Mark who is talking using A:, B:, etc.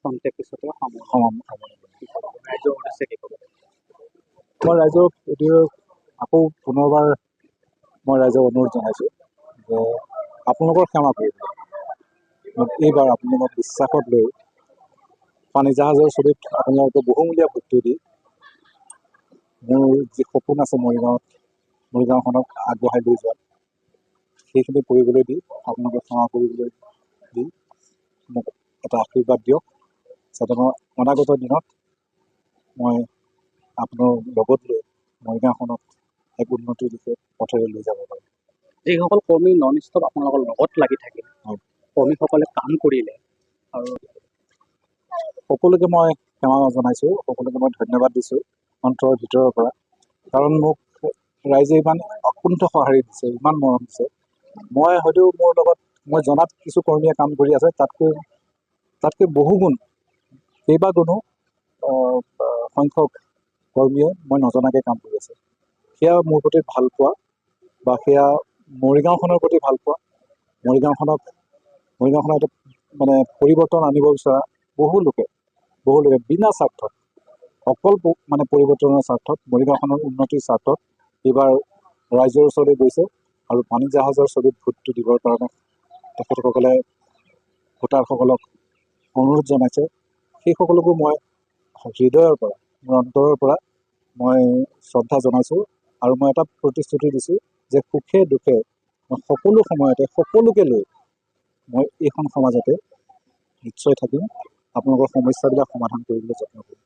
A: খন্তেক পিছতে ৰাইজৰ উদ্দেশ্যে কি ক'ব?
B: মই ৰাইজক এইটো আকৌ পুনৰবাৰ মই ৰাইজক অনুৰোধ জনাইছোঁ যে আপোনালোকৰ সেৱা কৰিবলৈ মোক এইবাৰ আপোনালোকক বিশ্বাসত লৈ পানী জাহাজৰ ছবিত আপোনালোকে বহুমূলীয়া ভোটটো দি মোৰ যি সপোন আছে মৰিগাঁওখনক আগবঢ়াই লৈ যোৱাত সেইখিনি কৰিবলৈ দি আপোনালোকে সেৱা কৰিবলৈ দি মোক এটা আশীৰ্বাদ দিয়ক যাতে মই অনাগত দিনত মই আপোনাৰ লগত লৈ মৰিগাঁওখনক এক উন্নতিৰ দিশে পথেৰে লৈ যাব পাৰোঁ।
A: যিসকল কৰ্মী নন ষ্টপ আপোনালোকৰ লগত লাগি থাকিল, কৰ্মীসকলে কাম কৰিলে আৰু
B: সকলোকে মই সেৱা জনাইছোঁ, সকলোকে মই ধন্যবাদ দিছোঁ অন্তৰৰ ভিতৰৰ পৰা। কাৰণ মোক ৰাইজে ইমান অকুণ্ঠ সঁহাৰি দিছে, ইমান মৰম দিছে। মই হয়তো মোৰ লগত মই জনাত কিছু কৰ্মীয়ে কাম কৰি আছে, তাতকৈ বহুগুণ কেইবাগুণো সংখ্যক কৰ্মীয়ে মই নজনাকৈ কাম কৰি আছে। সেয়া মোৰ প্ৰতি ভাল পোৱা বা সেয়া মৰিগাঁওখনৰ প্ৰতি ভাল পোৱা, মৰিগাঁওখনৰ এটা মানে পৰিৱৰ্তন আনিব বিচৰা বহু লোকে বিনা স্বাৰ্থত অকল মানে পৰিৱৰ্তনৰ স্বাৰ্থত মৰিগাঁওখনৰ উন্নতিৰ স্বাৰ্থত এইবাৰ ৰাইজৰ ওচৰলৈ গৈছে আৰু পানী জাহাজৰ ছবিত ভোটটো দিবৰ কাৰণে তেখেতসকলে ভোটাৰসকলক অনুৰোধ জনাইছে। সেইসকলকো মই হৃদয়ৰ পৰা মোৰ অন্তৰৰ পৰা মই শ্ৰদ্ধা জনাইছোঁ আৰু মই এটা প্ৰতিশ্ৰুতি দিছোঁ যে সুখে দুখে মই সকলো সময়তে সকলোকে লৈ মই এইখন সমাজতে নিশ্চয় থাকিম, আপোনালোকৰ সমস্যাবিলাক সমাধান কৰিবলৈ যত্ন কৰিম।